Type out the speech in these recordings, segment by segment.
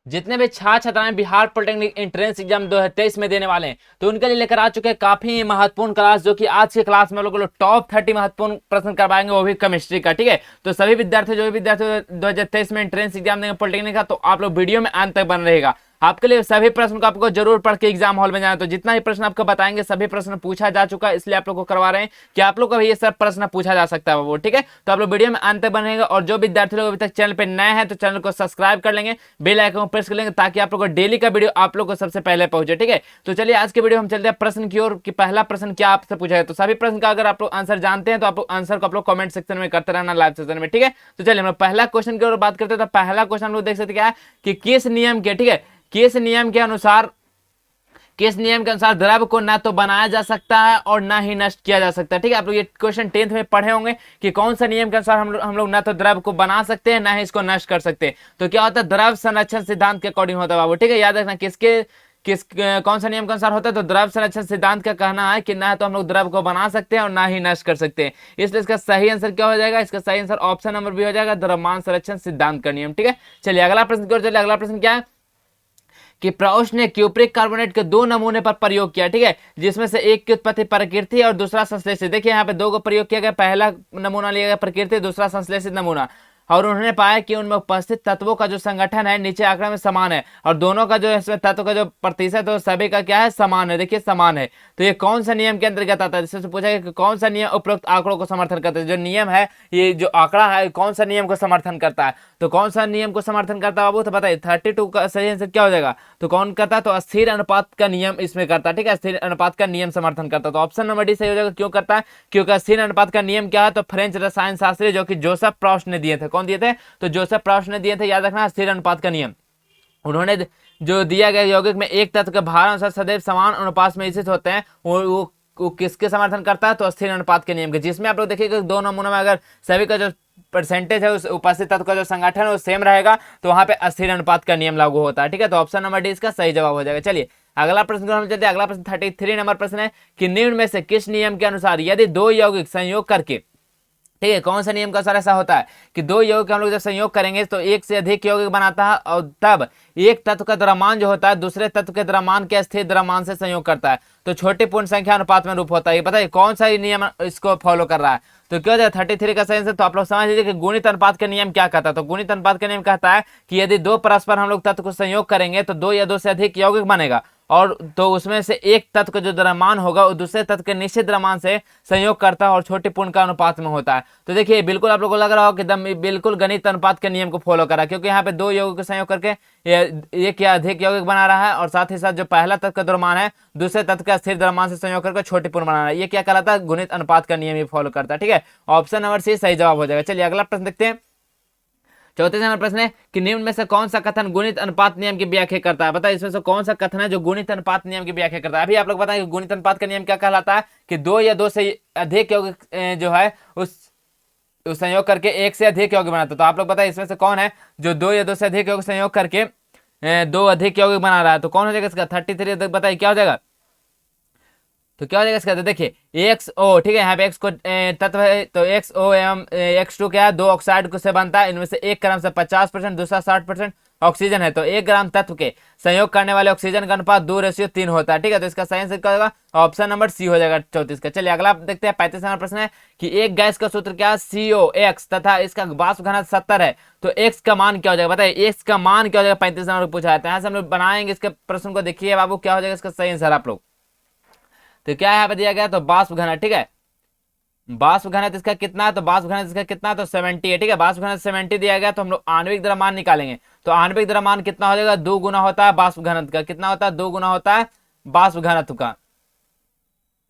जितने भी छात्र छात्राएं बिहार पॉलिटेक्निक एंट्रेंस एग्जाम 2023 में देने वाले हैं, तो उनके लिए लेकर आ चुके हैं काफी महत्वपूर्ण क्लास, जो कि आज की क्लास में हम लोग टॉप 30 महत्वपूर्ण प्रश्न करवाएंगे, वो भी केमिस्ट्री का। ठीक है, तो सभी विद्यार्थी जो भी विद्यार्थी 2023 में एंट्रेंस एग्जाम देंगे पॉलिटेक्निक का, तो आप लोग वीडियो में अंत तक बन रहेगा। आपके लिए सभी प्रश्न को आपको जरूर पढ़ के एग्जाम हॉल में जाना, तो जितना भी प्रश्न आपको बताएंगे सभी प्रश्न पूछा जा चुका है, इसलिए आप लोग को करवा रहे हैं कि आप लोग को भी ये सब प्रश्न पूछा जा सकता है वो। ठीक है, तो आप लोग वीडियो में अंत तक बनेगा, और जो विद्यार्थी लोग अभी तक चैनल पे नए हैं तो चैनल को सब्सक्राइब कर लेंगे, बेल आइकन को प्रेस कर लेंगे, ताकि आप लोग को डेली का वीडियो आप लोग को सबसे पहले पहुंचे। ठीक है, तो चलिए आज के वीडियो हम चलते हैं प्रश्न की ओर कि पहला प्रश्न क्या आपसे पूछा है। तो सभी प्रश्न का अगर आप लोग आंसर जानते हैं तो आप लोग आंसर को आप लोग कमेंट सेक्शन में करते रहना लाइव सेशन में। ठीक है, तो चलिए हम लोग पहला क्वेश्चन की ओर बात करते हैं। तो पहला क्वेश्चन हम लोग देख सकते क्या है कि किस नियम के, ठीक है, किस नियम के अनुसार द्रव को ना तो बनाया जा सकता है और ना ही नष्ट किया जा सकता है। ठीक है, आप लोग ये क्वेश्चन 10th में पढ़े होंगे कि कौन सा नियम के अनुसार हम लोग ना तो द्रव को बना सकते हैं ना ही इसको नष्ट कर सकते हैं। तो क्या होता है, द्रव संरक्षण सिद्धांत के अकॉर्डिंग होता है बाबू। ठीक है, याद रखना कौन सा नियम के अनुसार होता है। तो द्रव संरक्षण सिद्धांत का कहना है कि ना तो हम लोग द्रव को बना सकते हैं और ना ही नष्ट कर सकते हैं, इसलिए इसका सही आंसर क्या हो जाएगा, इसका सही आंसर ऑप्शन नंबर बी हो जाएगा, द्रव्यमान संरक्षण सिद्धांत का नियम। ठीक है, चलिए अगला प्रश्न की ओर चलिए। अगला प्रश्न क्या है कि प्राउस ने क्यूप्रिक कार्बोनेट के दो नमूने पर प्रयोग किया। ठीक है, जिसमें से एक की उत्पत्ति प्रकृति और दूसरा संश्लेषित। देखिए यहाँ पे दो को प्रयोग किया गया, पहला नमूना लिया गया प्रकृति, दूसरा संश्लेषित नमूना, और उन्होंने पाया कि उनमें उपस्थित तत्वों का जो संगठन है नीचे आंकड़े में समान है, और दोनों का जो इसमें तत्व का जो प्रतिशत है सभी का क्या है, समान है। देखिए समान है, तो ये कौन सा नियम के अंतर्गत आता है, जिससे पूछा गया कि कौन सा नियम उपरोक्त आंकड़ों को समर्थन करता है। जो नियम है, ये जो आंकड़ा है कौन सा नियम को समर्थन करता है, तो कौन सा नियम को समर्थन करता है बाबू, तो बताइए 32 का सही आंसर क्या हो जाएगा। तो कौन करता है, तो स्थिर अनुपात का नियम इसमें करता है। ठीक है, स्थिर अनुपात का नियम समर्थन करता है, तो ऑप्शन नंबर डी सही हो जाएगा। क्यों करता है, क्योंकि स्थिर अनुपात का नियम क्या है, तो फ्रेंच रसायन शास्त्री जो कि जोसेफ प्राउस्ट ने दिए थे। कौन दिए थे, तो जोसेफ प्राउस्ट ने दिए थे। याद रखना स्थिर अनुपात का नियम उन्होंने जो दिया गया यौगिक में एक तत्व के भार अनुसार सदैव समान अनुपात में स्थित होते हैं, वो किसके समर्थन करता है, तो स्थिर अनुपात के नियम के, जिसमें आप लोग देखिएगा दो नमूनों में अगर सभी का जो परसेंटेज है उस उपस्थित तत्व का जो संगठन है वो सेम रहेगा, तो वहां पे अस्थिर अनुपात का नियम लागू होता है। ठीक है, तो ऑप्शन नंबर डी इसका सही जवाब हो जाएगा। चलिए अगला प्रश्न हम चलते हैं। अगला प्रश्न 33 नंबर प्रश्न है कि निम्न में से किस नियम के अनुसार यदि दो यौगिक संयोग करके, ठीक है, कौन सा नियम का अनुसार ऐसा होता है कि दो यौगिक हम लोग जब संयोग करेंगे तो एक से अधिक यौगिक बनाता है, और तब एक तत्व का द्रव्यमान जो होता है दूसरे तत्व के द्रव्यमान के स्थिर द्रव्यमान से संयोग करता है, तो छोटी पूर्ण संख्या अनुपात में रूप होता है। बताइए कौन सा नियम इसको फॉलो कर रहा है, तो क्या हो जाए 33 का सही आंसर। तो आप लोग समझ लीजिए कि गुणित अनुपात का नियम क्या कहता है। तो गुणित अनुपात का नियम कहता है कि यदि दो परस्पर हम लोग तत्व को संयोग करेंगे तो दो या दो से अधिक यौगिक बनेगा, और तो उसमें से एक तत्व का जो द्रव्यमान होगा वो दूसरे तत्व के निश्चित द्रव्यमान से संयोग करता है और छोटी पूर्ण का अनुपात में होता है। तो देखिए बिल्कुल आप लोगों को लग रहा हो कि एकदम बिल्कुल गणित अनुपात के नियम को फॉलो करा, क्योंकि यहाँ पे दो यौगिक को संयोग करके एक या अधिक यौगिक बना रहा है, और साथ ही साथ जो पहला तत्व का द्रव्यमान है दूसरे तत्व का स्थिर द्रव्यमान से संयोग करके छोटी पूर्ण बना रहा है। ये क्या कहलाता है, गुणित अनुपात का नियम ही फॉलो करता है। ठीक है, ऑप्शन नंबर सी सही जवाब हो जाएगा। चलिए अगला प्रश्न देखते हैं। 34 नंबर प्रश्न है कि निम्न में से कौन सा कथन गुणित अनुपात नियम की व्याख्या करता है। बताइए इसमें से कौन सा कथन है जो गुणित अनुपात नियम की व्याख्या करता है। अभी आप लोग बताएं कि गुणित अनुपात का नियम क्या कहलाता है कि दो या दो से अधिक यौगिक जो है उस संयोग करके एक से अधिक यौगिक बनाता है। तो आप लोग बताइए इसमें से कौन है जो दो या दो से अधिक यौगिक संयोग करके दो अधिक यौगिक बना रहा है, तो कौन हो जाएगा इसका 33। बताइए क्या हो जाएगा, तो क्या हो जाएगा इसका, तो देखिए एक्स ओ, ठीक है, यहाँ पे एक्स को तत्व है, तो एक्स ओ एवं X2 क्या है, दो ऑक्साइड से बनता है, इनमें से एक क्रम से 50%, दूसरा 60% ऑक्सीजन है, तो 1 ग्राम तत्व के संयोग करने वाले ऑक्सीजन का अनुपात 2:3 होता है। ठीक है, तो इसका सही आंसर क्या होगा, ऑप्शन नंबर सी हो जाएगा 34 का। चलिए अगला देखते हैं। 35 नंबर प्रश्न है कि एक गैस का सूत्र क्या है, COX, तथा इसका वाष्प घनत्व 70 है, तो एक्स का मान क्या हो जाएगा। बताइए एक्स का मान क्या हो जाएगा, 35 नंबर पूछा है। यहाँ से हम लोग बनाएंगे इसके प्रश्न को, देखिए बाबू क्या हो जाएगा इसका सही आंसर आप लोग, तो क्या यहाँ पे दिया गया, तो वाष्प घनत्व, ठीक है, वाष्प घनत्व इसका कितना है, तो वाष्प घनत्व इसका कितना है, तो 70 है। ठीक है, वाष्प घनत्व 70 दिया गया, तो हम लोग आणविक द्रव्यमान निकालेंगे, तो आणविक द्रव्यमान कितना हो जाएगा, 2 गुना होता है वाष्प घनत्व का, कितना होता है, 2 गुना होता है वाष्प घनत्व का।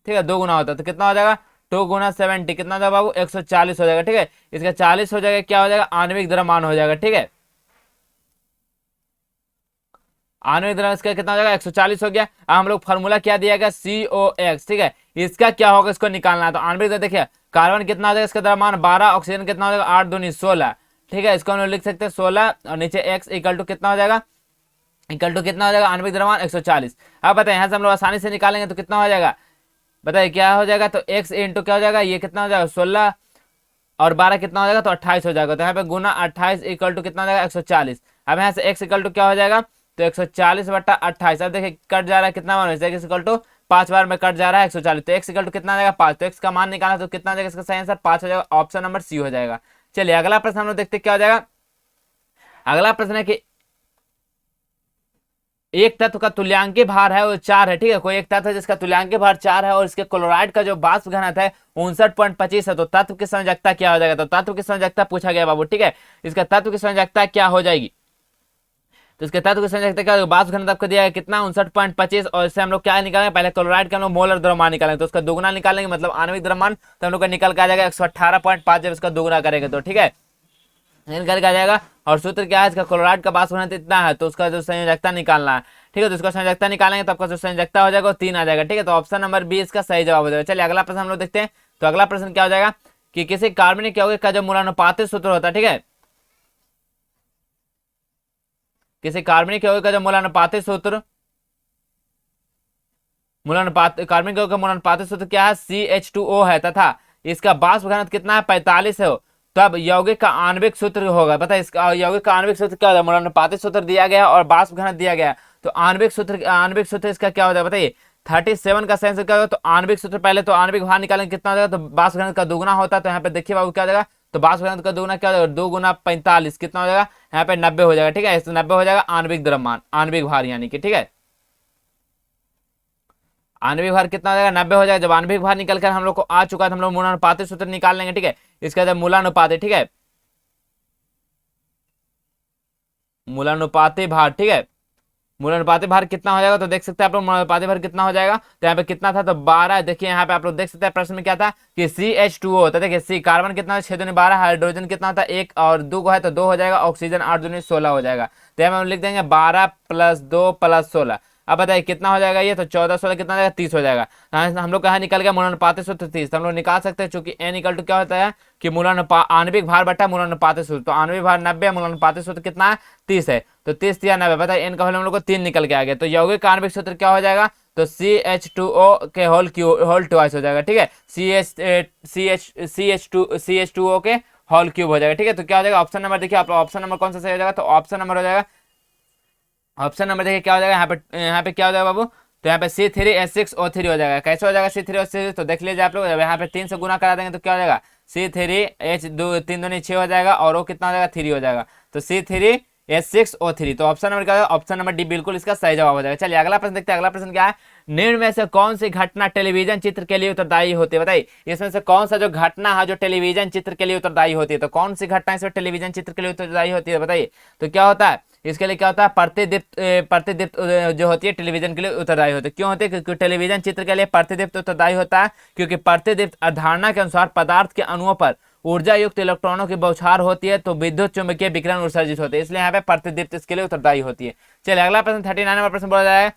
ठीक है, 2 गुना होता है, तो कितना हो जाएगा, 2 गुना 70 कितना हो जाएगा बाबू, 140 हो जाएगा। ठीक है, इसका 40 हो जाएगा, क्या हो जाएगा, आणविक द्रव्यमान हो जाएगा। ठीक है, आणविक द्रव्यमान इसका कितना हो जाएगा, 140 हो गया। अब हम लोग फॉर्मूला क्या दिया गया, COX, ठीक है, इसका क्या होगा इसको निकालना है। तो आणविक देखिए कार्बन कितना हो जाएगा इसका द्रव्यमान 12, ऑक्सीजन कितना हो जाएगा 8 दूनी 16। ठीक है, इसको हम लोग लिख सकते हैं 16, और नीचे x इक्वल टू कितना हो जाएगा, इक्वल टू कितना हो जाएगा, आणविक द्रव्यमान 140। अब बताइए यहाँ से हम लोग आसानी से निकालेंगे तो कितना हो जाएगा, बताइए क्या हो जाएगा, तो x इंटू क्या हो जाएगा, ये कितना हो जाएगा 16 और 12 कितना हो जाएगा, तो 28 हो जाएगा। तो यहाँ पे गुना 28 इक्वल टू कितना हो जाएगा 140। अब यहाँ से x इक्वल टू क्या हो जाएगा, तो 140/28। अब देखिए कट जा रहा है कितना बार, x इक्वल टू 5 बार में कट जा रहा है 140, तो x इक्वल टू कितना आ जाएगा 5। तो x का मान निकाला तो कितना आ जाएगा, इसका सही आंसर 5 हो जाएगा, ऑप्शन नंबर सी हो जाएगा। चलिए अगला प्रश्न हम लोग देखते क्या हो जाएगा। अगला प्रश्न है कि एक तत्व का तुल्यांकीय भार है वो 4 है, ठीक है। कोई एक तत्व है जिसका तुल्यांकीय भार 4 है और इसके क्लोराइड का जो वाष्प घनत्व है 59.25 है, तो तत्व की संयोजकता क्या हो जाएगा। तो तत्व की संयोजकता पूछा गया बाबू, ठीक है। इसका तत्व की संयोजकता क्या हो जाएगी, तो इसके तत्व की संयोजकता क्या होगा, वाष्प घनत्व को दिया है कितना 59.25, और इससे हम लोग क्या निकालेंगे, पहले क्लोराइड का हम लोग मोलर द्रव्यमान निकालेंगे, तो उसका दुगुना निकालेंगे मतलब आणविक द्रव्यमान, तो हम लोग का निकल के आ जाएगा 118.5 जब इसका दुगुना करेंगे तो, ठीक है, निकल के आ जाएगा। और सूत्र क्या है, इसका क्लोराइड का वाष्प घनत्व इतना है, तो उसका जो संयोजकता निकालना है, ठीक है। तो उसका संयोजकता निकालेंगे तो आपका जो संयोजकता हो जाएगा वो 3 आ जाएगा, ठीक है। तो ऑप्शन नंबर बी इसका सही जवाब हो जाएगा। चलिए अगला प्रश्न हम लोग देखते हैं। तो अगला प्रश्न क्या हो जाएगा कि किसी कार्बनिक यौगिक का जो मूलानुपातिक सूत्र होता है, ठीक है, किसी कार्बनिक यौगिक का जो मूलानुपातिक सूत्र, कार्बनिक यौगिक का मूलानुपातिक सूत्र क्या है, CH2O है, तथा इसका वाष्प घनत्व कितना है 45 है, तब यौगिक का आणविक सूत्र होगा। पता है इसका यौगिक का आणविक सूत्र क्या होता है, मूलानुपातिक सूत्र दिया गया और वाष्प घनत्व दिया गया, तो आणविक सूत्र इसका क्या होता है बताइए। 37 का सेंस क्या होगा, तो आणविक सूत्र पहले तो आणविक भार निकालेंगे कितना हो जाएगा, तो वाष्प घनत्व का दुगुना होता है, तो यहाँ पे देखिए बाबू क्या हो जाएगा, तो वाष्प घनत्व का दुगुना क्या हो जाएगा, 2 गुना 45 कितना हो जाएगा, यहाँ पे 90 हो जाएगा, ठीक है। इससे 90 हो जाएगा आणविक द्रव्यमान, आणविक भार यानी कि, ठीक है, आणविक भार कितना हो जाएगा 90 हो जाएगा। जब आणविक भार निकल कर हम लोग को आ चुका है तो हम लोग मूलानुपातिक सूत्र निकाल लेंगे, ठीक है। इसका जब मूलानुपातिक, ठीक है, मूलानुपातिक भार, ठीक है, मूलानुपातिक भार कितना हो जाएगा, तो देख सकते हैं आप लोग मूलानुपातिक भार कितना हो जाएगा, तो यहाँ पे कितना था, तो 12। देखिए यहाँ पे आप लोग देख सकते हैं प्रश्न में क्या था कि CH2O होता है, देखिए सी कार्बन कितना है 6 दूनी 12, हाइड्रोजन कितना होता है 1 और 2 को है तो 2 हो जाएगा, ऑक्सीजन 8 दूनी 16 हो जाएगा, तो यहाँ हम लिख देंगे 12 + 2 + 16। अब बताइए कितना हो जाएगा ये, तो 14 16 कितना हो जाएगा 30 हो जाएगा। हम लोग कहाँ निकल गया मूलानुपातिक सूत्र 30, तो हम लोग निकाल सकते हैं चूंकि n इक्वल टू क्या होता है कि आणविक भार बटा मूलानुपातिक सूत्र, तो आणविक भार 90, मूलानुपातिक सूत्र कितना है 30 है, तो 30 या 90, बताइए n का वैल्यू हम लोग को 3 निकल के आ गया। तो यौगिक आणविक सूत्र क्या हो जाएगा, तो CH2O के होल ट्वाइस हो जाएगा, ठीक है, CH2O के होल क्यूब हो जाएगा, ठीक है। तो क्या हो जाएगा ऑप्शन नंबर, देखिए आप ऑप्शन नंबर कौन सा सही हो जाएगा, तो ऑप्शन नंबर हो जाएगा, ऑप्शन नंबर देखिए क्या हो जाएगा यहाँ पे क्या हो जाएगा बाबू, तो यहाँ पे C3H6O3 हो जाएगा। कैसे हो जाएगा C3H6, तो देख लीजिए आप लोग, जब यहाँ पे 3 से गुना करा देंगे तो क्या हो जाएगा C3H2 3 दूनी 6 हो जाएगा और वो कितना हो जाएगा 3 हो जाएगा, तो C3H6O3। तो ऑप्शन नंबर क्या होगा, ऑप्शन नंबर डी बिल्कुल इसका सही जवाब हो जाएगा। चलिए अगला प्रश्न देखते हैं। अगला प्रश्न क्या है, निम्न में से कौन सी घटना टेलीविजन चित्र के लिए उत्तरदायी होती है, बताइए इसमें से कौन सा जो घटना है जो टेलीविजन चित्र के लिए उत्तरदायी होती है, तो कौन सी घटना इसमें टेलीविजन चित्र के लिए उत्तरदायी होती है बताइए। तो क्या होता है इसके लिए, क्या होता है प्रतिदीप्त जो होती है टेलीविजन के लिए उत्तरदायी होती है। क्यों होती है, क्योंकि टेलीविजन चित्र के लिए प्रतिदीप्त उत्तरदायी होता है, क्योंकि प्रतिदीप्त अवधारणा के अनुसार पदार्थ के अणुओं पर ऊर्जा युक्त इलेक्ट्रॉनों की बौछार होती है, तो विद्युत चुंबकीय विकिरण उत्सर्जित होते हैं, इसलिए यहाँ पे प्रतिदीप्त इसके लिए उत्तरदायी होती है। चलिए अगला प्रश्न 39 नंबर प्रश्न बोला जाएगा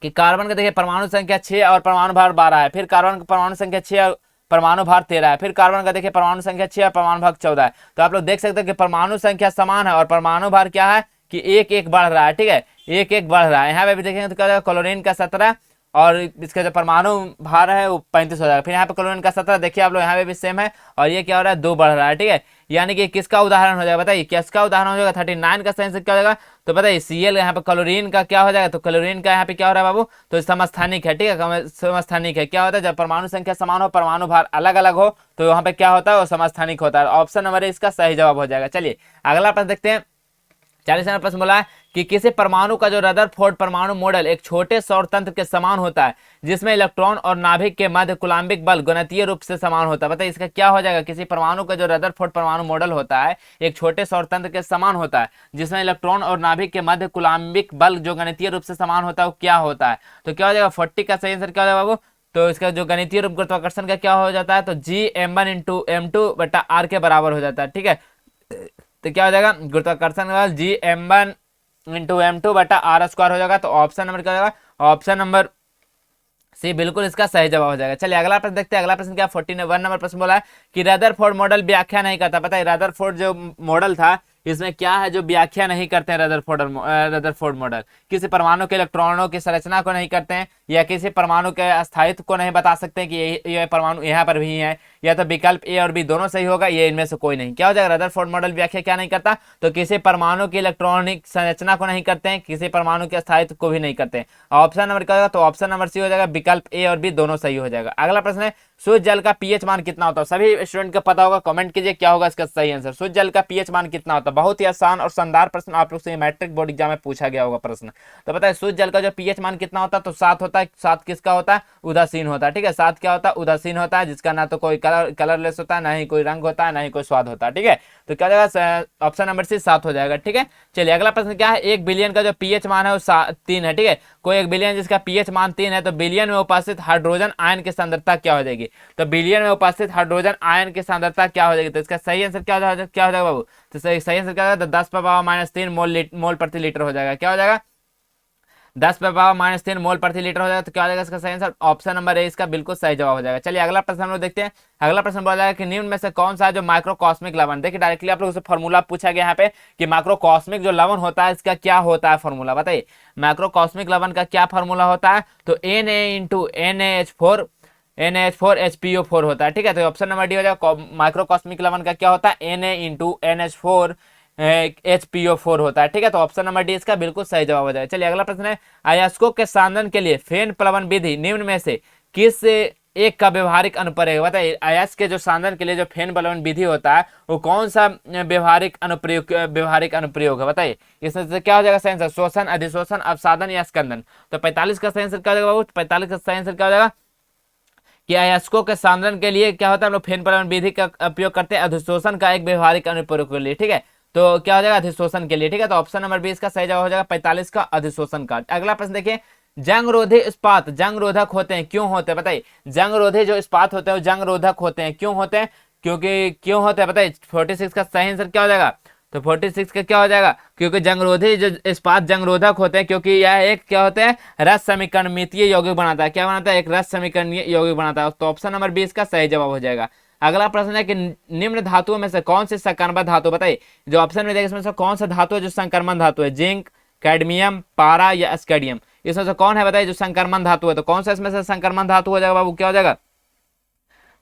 कि कार्बन का देखिए परमाणु संख्या 6 और परमाणु भार 12 है, फिर कार्बन का परमाणु संख्या 6 और परमाणु भार 13 है, फिर कार्बन का देखिए परमाणु संख्या 6 और परमाणु भार 14 है। तो आप लोग देख सकते हैं कि परमाणु संख्या समान है और परमाणु भार क्या है कि 1 1 बढ़ रहा है, ठीक है, 1 1 बढ़ रहा है। यहाँ पे भी देखेंगे तो क्या होगा, क्लोरीन का 17 और इसका जो परमाणु भार है वो 35 हो जाएगा। फिर यहाँ पे क्लोरीन का 17 देखिए आप लोग, यहाँ पे भी सेम है और ये क्या हो रहा है 2 बढ़ रहा है, ठीक है। यानी कि किसका उदाहरण हो जाएगा बताइए, किसका उदाहरण हो जाएगा 39 का सही से क्या हो जाएगा, तो बताइए Cl यहाँ पे क्लोरीन का क्या हो जाएगा, तो क्लोरीन का यहाँ पे क्या हो रहा है बाबू, तो समस्थानिक है, ठीक है, समस्थानिक है। क्या होता है जब परमाणु संख्या समान हो परमाणु भार अलग अलग हो तो वहाँ पे क्या होता है वो समस्थानिक होता है। ऑप्शन नंबर इसका सही जवाब हो जाएगा। चलिए अगला प्रश्न देखते हैं। 40 नंबर प्रश्न बोला है कि किसी परमाणु का जो रदरफोर्ड परमाणु मॉडल एक छोटे सौर तंत्र के समान होता है जिसमें इलेक्ट्रॉन और नाभिक के मध्य कूलाम्बिक बल गणितीय रूप से समान होता है। बताइए इसका क्या हो जाएगा, किसी परमाणु का जो रदरफोर्ड परमाणु मॉडल होता है एक छोटे सौर तंत्र के समान होता है जिसमें इलेक्ट्रॉन और नाभिक के मध्य कूलाम्बिक बल जो गणितीय रूप से समान होता है वो क्या होता है। तो क्या हो जाएगा 40 का सही आंसर क्या हो जाएगा बाबू, तो इसका जो गणितीय रूप गुरुत्वाकर्षण का क्या हो जाता है, तो G m1 × m2/r के बराबर हो जाता है, ठीक है। तो क्या हो जाएगा गुरुत्वाकर्षण का G m1 × m2/r² हो जाएगा। तो ऑप्शन नंबर क्या हो जाएगा, ऑप्शन नंबर सी बिल्कुल इसका सही जवाब हो जाएगा। चलिए अगला प्रश्न देखते हैं। अगला प्रश्न क्या 41 नंबर प्रश्न बोला है कि रदरफोर्ड मॉडल व्याख्या नहीं करता। पता है रदरफोर्ड जो मॉडल था इसमें क्या है जो व्याख्या नहीं करते हैं रदरफोर्ड मॉडल, किसी परमाणु के इलेक्ट्रॉनों की संरचना को नहीं करते हैं, या किसी परमाणु के स्थायित्व को नहीं बता सकते कि ये परमाणु यहाँ पर भी है, या तो विकल्प ए और बी दोनों सही होगा, ये इनमें से कोई नहीं। क्या हो जाएगा, रदरफोर्ड मॉडल व्याख्या क्या नहीं करता, तो किसी परमाणु की इलेक्ट्रॉनिक संरचना को नहीं करते हैं, किसी परमाणु के स्थायित्व को भी नहीं करते हैं। ऑप्शन नंबर क्या होगा, तो ऑप्शन नंबर सी हो जाएगा, विकल्प ए और बी दोनों सही हो जाएगा। अगला प्रश्न है, शुद्ध जल का पीएच मान कितना होता है? सभी स्टूडेंट को पता होगा, कमेंट कीजिए क्या होगा इसका सही आंसर। शुद्ध जल का पीएच मान कितना होता है? बहुत ही आसान और शानदार प्रश्न आप लोग से मैट्रिक बोर्ड एग्जाम में पूछा गया होगा प्रश्न। तो बताए शुद्ध जल का जो पीएच मान कितना होता है, तो 7 होता है। 7 किसका होता है? उदासीन होता है। ठीक है, 7 क्या होता है? उदासीन होता है, जिसका ना तो कोई कलरलेस होता है, ना ही कोई रंग होता है, ना ही कोई स्वाद होता है। ठीक है, तो क्या जाएगा, ऑप्शन नंबर सी 7 हो जाएगा। ठीक है, चलिए अगला प्रश्न क्या है, 1 बिलियन का जो पीएच मान है वो 3 है। ठीक है, कोई 1 बिलियन जिसका पीएच मान 3 है, तो बिलियन में उपस्थित हाइड्रोजन आयन की सांद्रता क्या हो जाएगी? तो बिलियन में उपस्थित हाइड्रोजन आयन की सांद्रता क्या हो जाएगी? तो इसका सही आंसर क्या हो जाएगा बाबू? तो सही आंसर क्या होगा, तो 10⁻³ मोल प्रति लीटर हो जाएगा। क्या हो जाएगा, 10⁻³ मोल प्रति लीटर हो जाएगा। तो क्या हो जाएगा इसका सही आंसर? ऑप्शन नंबर ए इसका बिल्कुल सही जवाब हो जाएगा। चलिए अगला प्रश्न हम लोग देखते हैं। अगला प्रश्न बोला जाएगा कि निम्न में से कौन सा है जो माइक्रोकॉस्मिक लवण? देखिए डायरेक्टली आप लोगों से फॉर्मूला पूछा गया यहाँ पे कि माइक्रोकॉस्मिक जो लवण होता है इसका क्या होता है फॉर्मूला, बताइए माइक्रोकॉस्मिक लवण का क्या फॉर्मूला होता है? तो Na×NaH4 होता है। ठीक है, तो ऑप्शन नंबर डी हो जाएगा। माइक्रोकॉस्मिक लवण का क्या होता है? Na×NH4 होता है। ठीक है, तो ऑप्शन नंबर डी इसका बिल्कुल सही जवाब हो जाएगा। चलिए अगला प्रश्न है, अयस्कों के सांद्रण के लिए फेन प्लवन विधि निम्न में से किस एक का व्यवहारिक अनुप्रयोग है? बताइए अयस्क के जो सांद्रण के लिए जो फेन प्लवन विधि होता है वो कौन सा व्यवहारिक अनुप्रयोग है? बताइए इसमें से क्या हो जाएगा सही आंसर? शोषण, अधिशोषण, अवसादन या स्कंदन। तो 45 का सही आंसर क्या हो जाएगा बाबू? 45 का सही आंसर क्या हो जाएगा कि अयस्कों के सांद्रण के लिए क्या होता है, हम लोग फेन प्लवन विधि का उपयोग करते हैं अधिशोषण का एक व्यवहारिक अनुप्रयोग के लिए। ठीक है, तो क्या हो जाएगा? अधिशोषण के लिए। ठीक है, तो ऑप्शन नंबर 20 का सही जवाब हो जाएगा 45 का अधिशोषण का। अगला प्रश्न देखिए, जंगरोधी इस्पात जंग रोधक होते हैं, क्यों होते हैं? बताइए जंगरोधी जो इस्पात होते हैं वो जंग रोधक होते हैं, क्यों होते हैं? क्यों होते हैं बताइए। 46 का सही आंसर क्या हो जाएगा? तो 46 का क्या हो जाएगा? क्योंकि जंगरोधी जो इस्पात जंगरोधक होते हैं, क्योंकि यह एक क्या होते हैं, रस समीकरणीय यौगिक बनाता है। क्या बनाता है? एक रस समीकरणीय यौगिक बनाता है। तो ऑप्शन नंबर 20 का सही जवाब हो जाएगा। अगला प्रश्न है कि निम्न धातुओं में से कौन सी संक्रमण धातु? बताइए जो ऑप्शन में देखिए इसमें से कौन सा धातु है जो संक्रमण धातु है? जिंक, कैडमियम, पारा या स्केडियम? इसमें से कौन है बताइए जो संक्रमण धातु है? तो कौन सा इसमें से संक्रमण धातु हो जाएगा बाबू? क्या हो जाएगा?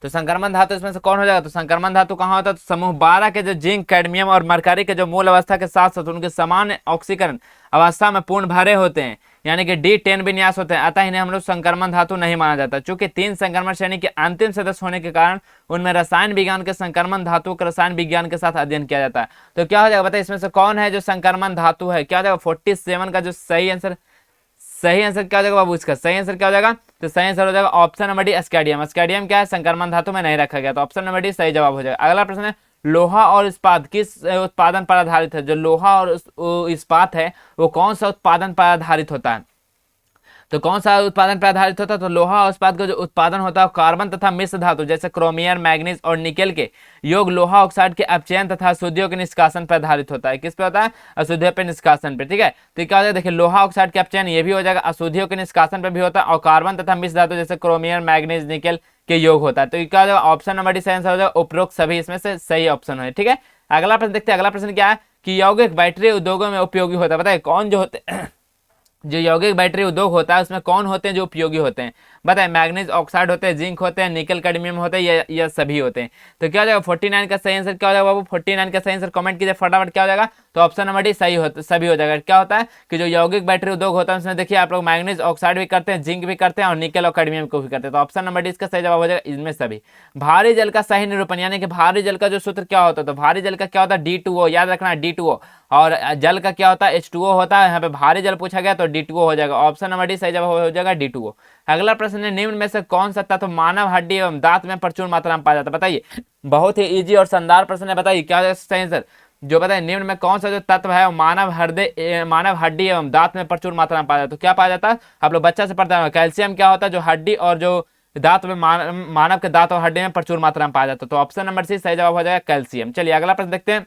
तो संक्रमण धातु इसमें से कौन हो जाएगा? तो संक्रमण धातु कहाँ होता है? तो समूह 12 के जो जिंक, कैडमियम और मरकरी के जो मूल अवस्था के साथ साथ उनके समान ऑक्सीकरण अवस्था में पूर्ण भरे होते हैं, यानी कि D10 विन्यास होते हैं, अतः इन्हें हम लोग संक्रमण धातु नहीं माना जाता। चूंकि 3 संक्रमण श्रेणी के अंतिम सदस्य होने के कारण उनमें रसायन विज्ञान के संक्रमण धातु का रसायन विज्ञान के साथ अध्ययन किया जाता है। तो क्या हो जाएगा बताइए इसमें से कौन है जो संक्रमण धातु है? क्या हो जाएगा? 47 का जो सही आंसर क्या हो जाएगा बाबू? इसका सही आंसर क्या हो जाएगा? तो सही आंसर हो जाएगा ऑप्शन नंबर डी स्केडियम। स्केडियम क्या है? संक्रमण धातु में नहीं रखा गया, तो ऑप्शन नंबर डी सही जवाब हो जाएगा। अगला प्रश्न है, लोहा और इस्पात किस उत्पादन पर आधारित है? जो लोहा और इस्पात है वो कौन सा उत्पादन पर आधारित होता है? तो कौन सा उत्पादन पर आधारित होता है? तो लोहा और इस्पात का जो उत्पादन होता है कार्बन तथा मिश्र धातु जैसे क्रोमियम, मैग्नीज और निकेल के योग लोहा ऑक्साइड के अपचयन तथा अशुद्धियों के निष्कासन पर आधारित होता है। किस पे होता है? अशुद्धियों पे निष्कासन पे। ठीक है, तो क्या हो जाएगा? देखिए लोहा ऑक्साइड के अपचयन ये भी हो जाएगा, अशुद्धियों के निष्कासन पे भी होता है, और कार्बन तथा मिश्र धातु जैसे क्रोमियम, मैग्नीज, निकेल के योग होता है। तो क्या हो जाएगा? ऑप्शन नंबर डी सही आंसर हो जाएगा, उपरोक्त सभी इसमें से सही ऑप्शन है। ठीक है, अगला प्रश्न देखते हैं। अगला प्रश्न क्या है कि यौगिक बैटरी उद्योगों में उपयोगी होता है? बताइए कौन जो होते जो यौगिक बैटरी उद्योग होता है उसमें कौन होते हैं जो उपयोगी होते हैं? बताए मैग्नीज ऑक्साइड होते हैं, जिंक होते हैं, निकल कैडमियम होते हैं, या सभी होते हैं। तो क्या हो जाएगा? 49 का सही आंसर क्या हो जाएगा बाबू? 49 का सही आंसर कमेंट कीजिए फटाफट। क्या हो जाएगा? तो ऑप्शन नंबर डी सभी हो जाएगा। क्या होता है कि जो यौगिक बैटरी उद्योग होता है उसमें देखिए आप लोग मैग्नीज ऑक्साइड भी करते हैं, जिंक भी करते हैं और निकल और कैडमियम को भी करते हैं। तो ऑप्शन नंबर डी इसका सही जवाब हो जाएगा इनमें सभी। भारी जल का सही निरूपण, यानी कि भारी जल का जो सूत्र क्या होता है? तो भारी जल का क्या होता है? D2O, याद रखना D2O। और जल का क्या होता है? H2O होता है। यहाँ पे भारी जल पूछा गया तो D2O हो जाएगा। ऑप्शन नंबर डी सही जवाब हो जाएगा D2O। अगला प्रश्न है, निम्न में से कौन सा तत्व मानव हड्डी एवं दांत में प्रचुर मात्रा में पाया जाता है? बताइए बहुत ही इजी और शानदार प्रश्न है। बताइए क्या है सही आंसर? जो बताइए निम्न में कौन सा जो तत्व है मानव हड्डी एवं दांत में प्रचुर मात्रा में पाया जाता है? तो क्या पाया जाता है? आप लोग बच्चा से पढ़ता है कैल्शियम क्या होता है जो हड्डी और जो दांत में मानव के दांत और हड्डी में प्रचुर मात्रा में पाया जाता है। तो ऑप्शन नंबर सी सही जवाब हो जाएगा कैल्शियम। चलिए अगला प्रश्न देखते हैं।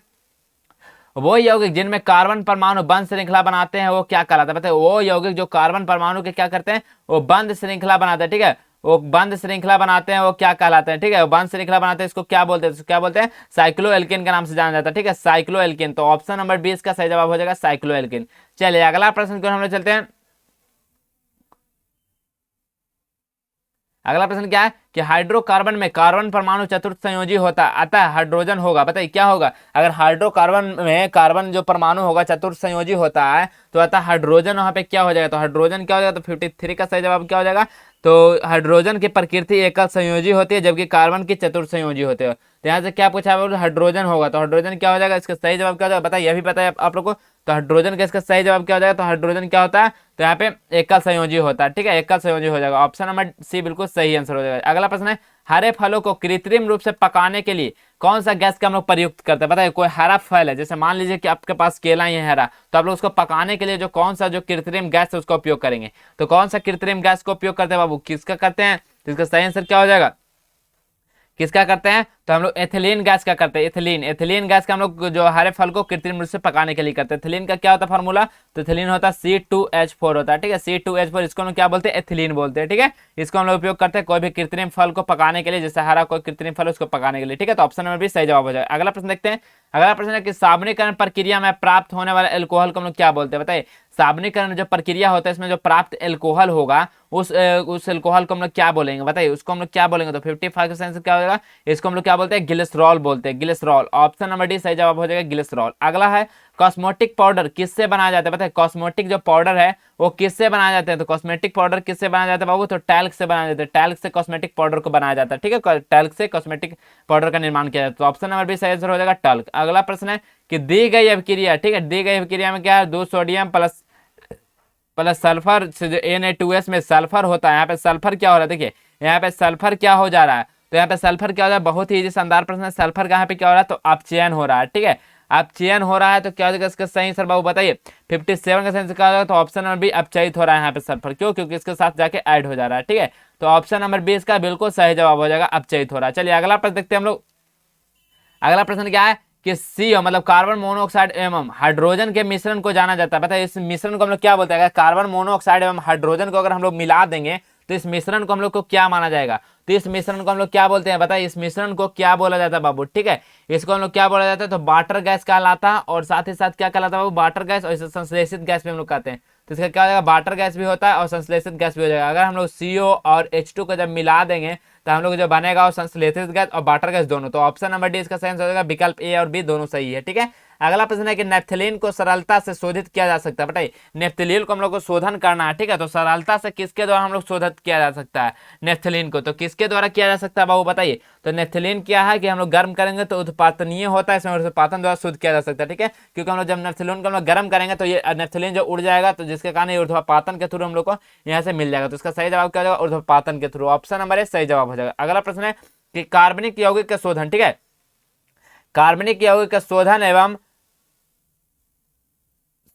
वो यौगिक जिनमें कार्बन परमाणु बंद श्रृंखला बनाते हैं वो क्या कहलाता है? बताइए वो यौगिक जो कार्बन परमाणु के क्या करते हैं? वो बंद श्रृंखला बनाते हैं। ठीक है, वो बंद श्रृंखला बनाते हैं, वो क्या कहलाते हैं, ठीक है, वो बंद श्रृंखला बनाते हैं, इसको क्या बोलते हैं, इसको क्या बोलते हैं, साइक्लोएल्केन के नाम से जाना जाता है, ठीक है, साइक्लोएल्केन। तो ऑप्शन नंबर 20 का सही जवाब हो जाएगा साइक्लोएल्केन। चलिए अगला प्रश्न की ओर हम लोग चलते हैं। अगला प्रश्न क्या है कि हाइड्रोकार्बन में कार्बन परमाणु चतुर्थ संयोजी होता है, अतः हाइड्रोजन होगा। बताइए क्या होगा, अगर हाइड्रोकार्बन में कार्बन जो परमाणु होगा चतुर्थ संयोजी होता है तो अतः हाइड्रोजन वहां पे क्या हो जाएगा, तो हाइड्रोजन क्या हो जाएगा, तो 53 का सही जवाब क्या हो जाएगा। तो हाइड्रोजन की प्रकृति एकल संयोजी होती है जबकि कार्बन की चतुर्थ संयोजी होते हैं। तो यहाँ से क्या पूछा है, हाइड्रोजन होगा, तो हाइड्रोजन क्या हो जाएगा, इसका सही जवाब क्या हो जाएगा, बताइए, अभी पता है आप लोग को। तो हाइड्रोजन का इसका सही जवाब क्या हो जाएगा, तो हाइड्रोजन क्या होता है, तो यहाँ पे एकल संयोजी होता है, ठीक है, एकल संयोजी हो जाएगा। ऑप्शन नंबर सी बिल्कुल सही आंसर हो जाएगा। अगला प्रश्न है हरे फलों को कृत्रिम रूप से पकाने के लिए कौन सा गैस का हम लोग प्रयुक्त करते हैं। बताइए कोई हरा फल है, जैसे मान लीजिए कि आपके पास केला ही है हरा, तो आप लोग उसको पकाने के लिए जो कौन सा जो कृत्रिम गैस है उसका उपयोग करेंगे। तो कौन सा कृत्रिम गैस का उपयोग करते हैं बाबू, किसका करते हैं, तो इसका सही आंसर क्या हो जाएगा, किसका करते हैं, तो हम लोग एथिलीन गैस का करते हैं। एथिलीन गैस का हम लोग जो हरे फल को कृत्रिम रूप से पकाने के लिए करते हैं। एथिलीन का क्या होता है फार्मूला, तो एथिलीन होता है C2H4 होता है, ठीक है, C2H4, इसको हम लोग क्या बोलते हैं, एथिलीन बोलते हैं, ठीक है। इसको हम लोग उपयोग करते हैं कोई भी कृत्रिम फल को पकाने के लिए, जैसे हरा कोई कृत्रिम फल उसको पकाने के लिए, ठीक है। तो ऑप्शन नंबर भी सही जवाब हो जाएगा। अगला प्रश्न देखते हैं। अगला प्रश्न है कि साबुनीकरण प्रक्रिया में प्राप्त होने वाले एल्कोहल को हम लोग क्या बोलते हैं। बताइए साबुनीकरण जो प्रक्रिया होता है इसमें जो प्राप्त एल्कोहल होगा उस एल्कोहल को हम लोग क्या बोलेंगे, बताइए उसको हम लोग क्या बोलेंगे। तो 55% क्या होगा, इसको हम लोग क्या बोलते हैं, ग्लिसरॉल बोलते हैं, ग्लिसरॉल। ऑप्शन नंबर डी सही जवाब हो जाएगा ग्लिसरॉल। अगला है कॉस्मेटिक पाउडर किससे बनाया जाता है। बताइए कॉस्मेटिक जो पाउडर है वो किससे बनाया जाता है, तो कॉस्मेटिक पाउडर किससे बनाया जाता है बाबू, तो टैल्क से बनाया जाता है, टैल्क से कॉस्मेटिक पाउडर को बनाया जाता है, ठीक है, टैल्क से कॉस्मेटिक पाउडर का निर्माण किया जाता है। तो ऑप्शन नंबर बी सही आंसर हो जाएगा टैल्क। अगला प्रश्न है कि दी गई अभिक्रिया, ठीक है, दी गई अभिक्रिया में क्या है, 2 सोडियम प्लस सल्फर से जो Na2S में सल्फर होता है, यहाँ पे सल्फर क्या हो रहा है, देखिए यहाँ पे सल्फर क्या हो जा रहा है, तो यहाँ पे सल्फर क्या हो रहा है, बहुत ही शानदार प्रश्न है। सल्फर का यहाँ पे क्या हो रहा है, तो अपचयन हो रहा है, ठीक है, अपचयन हो रहा है। तो क्या हो जाएगा इसका सही सर बाबू बताइए, 57 का सही क्या हो जाएगा, तो ऑप्शन नंबर बी अपचयित हो रहा है यहाँ पे सल्फर, क्यों, क्योंकि इसके साथ जाके ऐड हो जा रहा है, ठीक है। तो ऑप्शन नंबर बी इसका बिल्कुल सही जवाब हो जाएगा, अपचयित हो रहा है। चलिए अगला प्रश्न देखते हैं हम लोग। अगला प्रश्न क्या है कि CO मतलब कार्बन मोनोऑक्साइड एवं हाइड्रोजन के मिश्रण को जाना जाता है। बताइए इस मिश्रण को हम लोग क्या बोलते हैं, अगर कार्बन मोनोऑक्साइड एवं हाइड्रोजन को अगर हम लोग मिला देंगे तो इस मिश्रण को हम लोग को क्या माना जाएगा, तो इस मिश्रण को हम लोग क्या बोलते हैं, बताइए इस मिश्रण को क्या बोला जाता है बाबू, ठीक है, इसको हम लोग क्या बोला जाता है, तो वाटर गैस कहलाता है, और साथ ही साथ क्या कहलाता है बाबू, वाटर गैस, और इसे संश्लेषित गैस भी हम लोग कहते हैं। तो इसका क्या हो जाएगा, वाटर गैस भी होता है और संश्लेषित गैस भी हो जाएगा। अगर हम लोग CO और H2 को जब मिला देंगे तो हम लोग जो बनेगा वो संश्लेषित गैस और वाटर गैस दोनों। तो ऑप्शन नंबर डी इसका सही आंसर हो जाएगा, विकल्प ए और बी दोनों सही है, ठीक है। अगला प्रश्न है कि नेफ्थलीन को सरलता से शोधित किया जा सकता है। बताइए नेफ्थलीन को हम लोग को शोधन करना है, ठीक है, तो सरलता से किसके द्वारा हम लोग शोधित किया जा सकता है नेफ्थलीन को, तो किसके द्वारा किया जा सकता है बाबू बताइए। तो नेफ्थलीन क्या है कि हम लोग गर्म करेंगे तो उत्पादनीय होता है, इसमें उत्पादन द्वारा शुद्ध किया जा सकता है, ठीक है, क्योंकि हम लोग जब नेफ्थलीन को हम लोग गर्म करेंगे तो ये नेफ्थलीन जो उड़ जाएगा, तो जिसके कारण ऊर्ध्वपातन के थ्रू हम लोग को यहाँ से मिल जाएगा। तो इसका सही जवाब क्या हो जाएगा, ऊर्ध्वपातन के थ्रू। ऑप्शन नंबर ए सही जवाब हो जाएगा। अगला प्रश्न है कि कार्बनिक यौगिक का शोधन, ठीक है, कार्बनिक यौगिक का शोधन एवं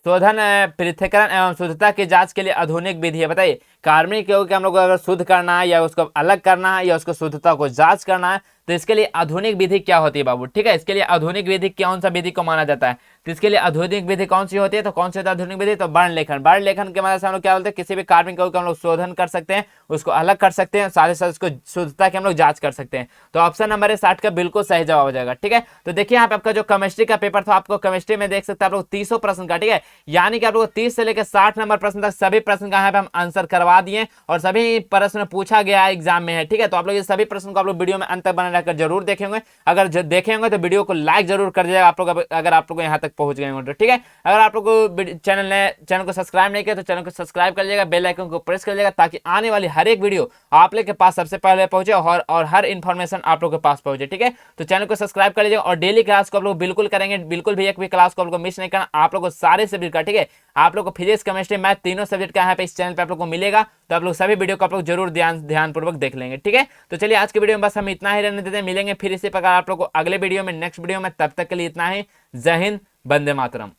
पृथक्करण एवं शुद्धता की जांच के लिए आधुनिक विधि है। बताइए कार्बनिक यौगिक हम लोग को अगर शुद्ध करना है या उसको अलग करना है या उसको शुद्धता को जांच करना है तो इसके लिए आधुनिक विधि क्या होती है बाबू, ठीक है, इसके लिए आधुनिक विधि कौन सा विधि को माना जाता है, तो इसके लिए आधुनिक विधि कौन सी होती है, तो कौन सी होती है आधुनिक विधि, तो वर्ण लेखन। वर्ण लेखन के मदद से हम लोग क्या बोलते हैं, किसी भी कार्बनिक यौगिक को हम लोग शोधन कर सकते हैं, उसको अलग कर सकते हैं, साथ ही साथ उसको शुद्धता की हम लोग जांच कर सकते हैं। तो ऑप्शन नंबर 60 का बिल्कुल सही जवाब हो जाएगा, ठीक है। तो देखिए यहाँ पे आपका जो केमिस्ट्री का पेपर था, आपको केमिस्ट्री में देख सकते हैं आप लोग 30 प्रश्न का, ठीक है, यानी कि आप लोग 30 से लेकर 60 नंबर प्रश्न तक सभी प्रश्न का यहाँ पे हम आंसर करवा दिए और सभी प्रश्न पूछा गया एग्जाम में है, ठीक है। तो आप लोग ये सभी प्रश्न को आप लोग वीडियो में अंत तक बने रहकर जरूर देखेंगे। अगर देखे होंगे तो वीडियो को लाइक जरूर कर दीजिएगा आप लोग, अगर आप लोग यहाँ तक पहुंच गए होंगे तो, ठीक है। अगर आप लोग को चैनल को सब्सक्राइब नहीं किया तो चैनल को सब्सक्राइब कर लीजिएगा, बेल आइकन को प्रेस कर लीजिएगा ताकि आने वाली हर एक वीडियो आप लोग के पास सबसे पहले पहुंचे और हर इन्फॉर्मेशन आप लोग के पास पहुंचे, ठीक है। तो चैनल को सब्सक्राइब कर लीजिएगा और डेली क्लास को आप लोग बिल्कुल करेंगे, बिल्कुल भी एक भी क्लास को आप लोग मिस नहीं करना, आप लोग को सारे सब्जेक्ट का, ठीक है, आप लोग को फिजिक्स केमिस्ट्री मैथ तीनों सब्जेक्ट का यहाँ पे इस चैनल पे आप लोग को मिलेगा। तो आप लोग सभी वीडियो को आप लोग जरूर ध्यानपूर्वक देख लेंगे, ठीक है। तो चलिए आज के वीडियो में बस हम इतना ही रहने देते हैं, मिलेंगे फिर इसी प्रकार आप लोग को अगले वीडियो में, नेक्स्ट वीडियो में, तब तक के लिए इतना ही। जय हिंद, वंदे मातरम।